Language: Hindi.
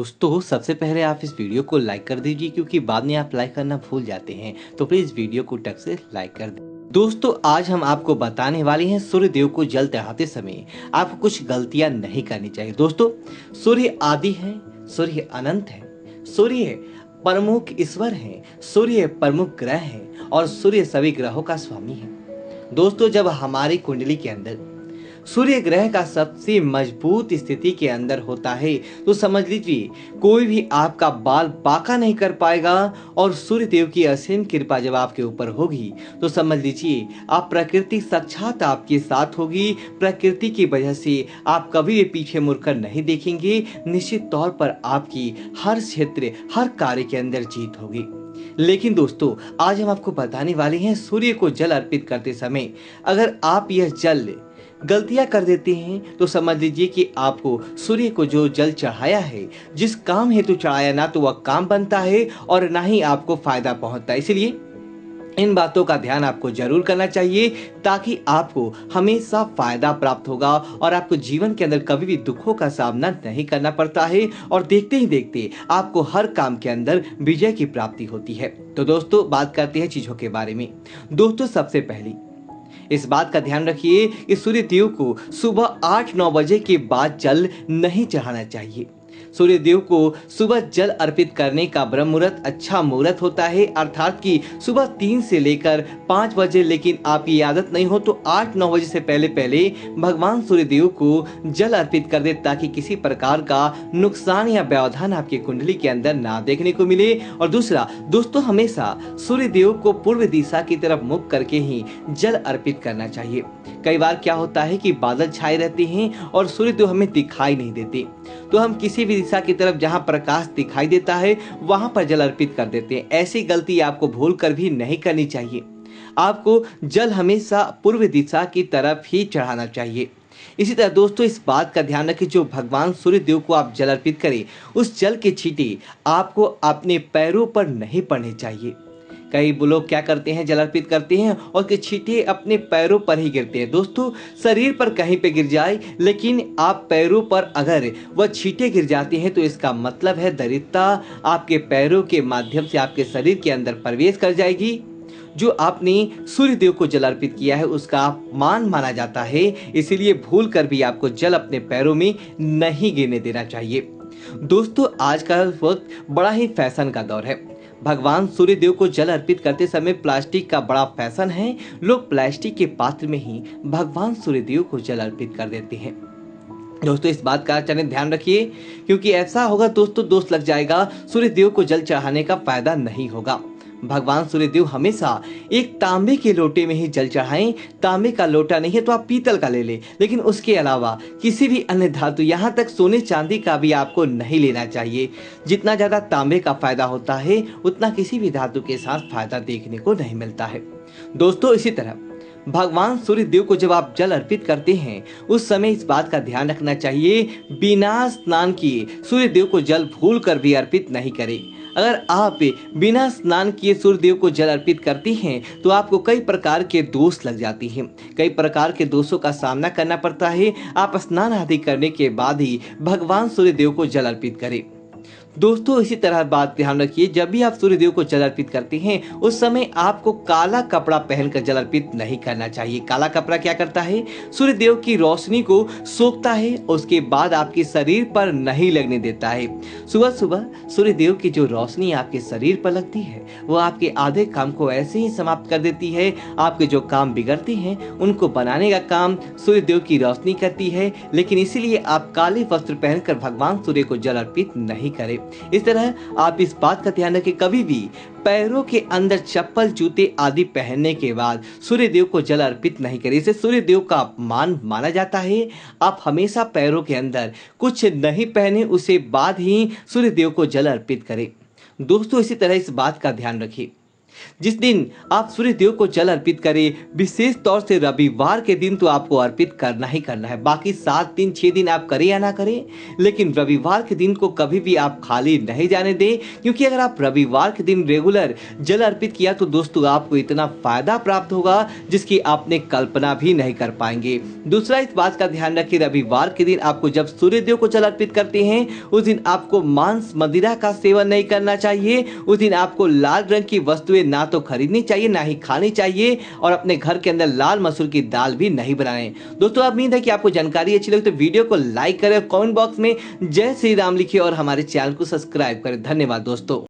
दोस्तों सबसे पहले आप इस वीडियो को लाइक कर दीजिए क्योंकि बाद में आप लाइक करना भूल जाते हैं, तो प्लीज वीडियो को टक से लाइक कर दें। दोस्तों आज हम आपको बताने वाले हैं सूर्य देव को जल चढ़ाते समय आपको कुछ गलतियां नहीं करनी चाहिए। दोस्तों सूर्य आदि है, सूर्य अनंत है, सूर्य प्रमुख ईश्वर है, सूर्य प्रमुख ग्रह है और सूर्य सभी ग्रहों का स्वामी है। दोस्तों जब हमारी कुंडली के अंदर सूर्य ग्रह का सबसे मजबूत स्थिति के अंदर होता है तो समझ लीजिए कोई भी आपका बाल बांका नहीं कर पाएगा। और सूर्य देव की असीम कृपा जब आपके ऊपर होगी तो समझ लीजिए आप प्रकृति साक्षात आपके साथ होगी। प्रकृति की वजह से आप कभी भी पीछे मुड़कर नहीं देखेंगे। निश्चित तौर पर आपकी हर क्षेत्र हर कार्य के अंदर जीत होगी। लेकिन दोस्तों आज हम आपको बताने वाले हैं सूर्य को जल अर्पित करते समय अगर आप यह जल गलतियां कर देते हैं तो समझ लीजिए कि आपको सूर्य को जो जल चढ़ाया है, जिस काम हेतु चढ़ाया, ना तो वह काम बनता है और ना ही आपको फायदा पहुंचता है। इसलिए इन बातों का ध्यान आपको जरूर करना चाहिए ताकि आपको हमेशा फायदा प्राप्त होगा और आपको जीवन के अंदर कभी भी दुखों का सामना नहीं करना पड़ता है और देखते ही देखते आपको हर काम के अंदर विजय की प्राप्ति होती है। तो दोस्तों बात करते हैं चीजों के बारे में। दोस्तों सबसे पहली इस बात का ध्यान रखिए कि सूर्य देव को सुबह 8-9 बजे के बाद जल नहीं चढ़ाना चाहिए। सूर्य देव को सुबह जल अर्पित करने का ब्रह्म मुहूर्त अच्छा मुहूर्त होता है, अर्थात कि सुबह 3 से लेकर 5 बजे। लेकिन आपकी आदत नहीं हो तो 8-9 बजे से पहले पहले भगवान सूर्य देव को जल अर्पित कर दे ताकि किसी प्रकार का नुकसान या व्यवधान आपकी कुंडली के अंदर ना देखने को मिले। और दूसरा दोस्तों हमेशा सूर्य देव को पूर्व दिशा की तरफ मुख करके ही जल अर्पित करना चाहिए। कई बार क्या होता है कि बादल छाए रहते हैं और सूर्य देव हमें दिखाई नहीं देते, तो हम किसी भी दिशा की तरफ जहां प्रकाश दिखाई देता है वहां पर जल अर्पित कर देते हैं। ऐसी गलती आपको भूल कर भी नहीं करनी चाहिए। आपको जल हमेशा पूर्व दिशा की तरफ ही चढ़ाना चाहिए। इसी तरह दोस्तों इस बात का ध्यान रखें जो भगवान सूर्य देव को आप जल अर्पित करें उस जल के छींटे आपको अपने पैरों पर नहीं पड़ने चाहिए। कई लोग क्या करते हैं जल अर्पित करते हैं और के छींटे अपने पैरों पर ही गिरते हैं। दोस्तों शरीर पर कहीं पे गिर जाए लेकिन आप पैरों पर अगर वह छींटे गिर जाते हैं तो इसका मतलब है दरिद्रता आपके पैरों के माध्यम से आपके शरीर के अंदर प्रवेश कर जाएगी। जो आपने सूर्य देव को जल अर्पित किया है उसका अपमान माना जाता है, इसीलिए भूल कर भी आपको जल अपने पैरों में नहीं गिरने देना चाहिए। दोस्तों आज का वक्त बड़ा ही फैशन का दौर है। भगवान सूर्य देव को जल अर्पित करते समय प्लास्टिक का बड़ा फैशन है। लोग प्लास्टिक के पात्र में ही भगवान सूर्य देव को जल अर्पित कर देते हैं। दोस्तों इस बात का ध्यान रखिए क्योंकि ऐसा होगा दोस्तों दोष लग जाएगा, सूर्य देव को जल चढ़ाने का फायदा नहीं होगा। भगवान सूर्य देव हमेशा एक तांबे के लोटे में ही जल चढ़ाएं। तांबे का लोटा नहीं है तो आप पीतल का ले लें, लेकिन उसके अलावा किसी भी अन्य धातु यहाँ तक सोने चांदी का भी आपको नहीं लेना चाहिए। जितना ज्यादा तांबे का फायदा होता है उतना किसी भी धातु के साथ फायदा देखने को नहीं मिलता है। दोस्तों इसी तरह भगवान सूर्य देव को जब आप जल अर्पित करते हैं उस समय इस बात का ध्यान रखना चाहिए बिना स्नान किए सूर्य देव को जल भूल कर भी अर्पित नहीं करें। अगर आप बिना स्नान किए सूर्य देव को जल अर्पित करती हैं तो आपको कई प्रकार के दोष लग जाती हैं, कई प्रकार के दोषों का सामना करना पड़ता है। आप स्नान आदि करने के बाद ही भगवान सूर्य देव को जल अर्पित करें। दोस्तों इसी तरह बात ध्यान रखिए जब भी आप सूर्य देव को जल अर्पित करते हैं उस समय आपको काला कपड़ा पहनकर जल अर्पित नहीं करना चाहिए। काला कपड़ा क्या करता है, सूर्य देव की रोशनी को सोखता है, उसके बाद आपके शरीर पर नहीं लगने देता है। सुबह सुबह सूर्य देव की जो रोशनी आपके शरीर पर लगती है वो आपके आधे काम को ऐसे ही समाप्त कर देती है। आपके जो काम बिगड़ते हैं उनको बनाने का काम सूर्य देव की रोशनी करती है। लेकिन इसीलिए आप काले वस्त्र पहनकर भगवान सूर्य को जल अर्पित नहीं करें। इस तरह आप इस बात का ध्यान रखें कभी भी पैरों के अंदर चप्पल जूते आदि पहनने के बाद सूर्य देव को जल अर्पित नहीं करें। इसे सूर्य देव का अपमान माना जाता है। आप हमेशा पैरों के अंदर कुछ नहीं पहने उसे बाद ही सूर्य देव को जल अर्पित करें। दोस्तों इसी तरह इस बात का ध्यान रखिए जिस दिन आप सूर्य देव को जल अर्पित करें, विशेष तौर से रविवार के दिन तो आपको अर्पित करना ही करना है। बाकी 7 दिन 6 दिन आप करें या ना करें, लेकिन रविवार के दिन को कभी भी आप खाली नहीं जाने दें, क्योंकि अगर आप रविवार के दिन रेगुलर जल अर्पित किया तो दोस्तों आपको इतना फायदा प्राप्त होगा जिसकी आपने कल्पना भी नहीं कर पाएंगे। दूसरा, इस बात का ध्यान रखिए, रविवार के दिन आपको जब सूर्य देव को जल अर्पित करते हैं उस दिन आपको मांस मदिरा का सेवन नहीं करना चाहिए। उस दिन आपको लाल रंग की वस्तुएं ना तो खरीदनी चाहिए ना ही खानी चाहिए, और अपने घर के अंदर लाल मसूर की दाल भी नहीं बनाएं। दोस्तों उम्मीद है कि आपको जानकारी अच्छी लगी तो वीडियो को लाइक करें, कमेंट बॉक्स में जय श्री राम लिखिए और हमारे चैनल को सब्सक्राइब करें। धन्यवाद दोस्तों।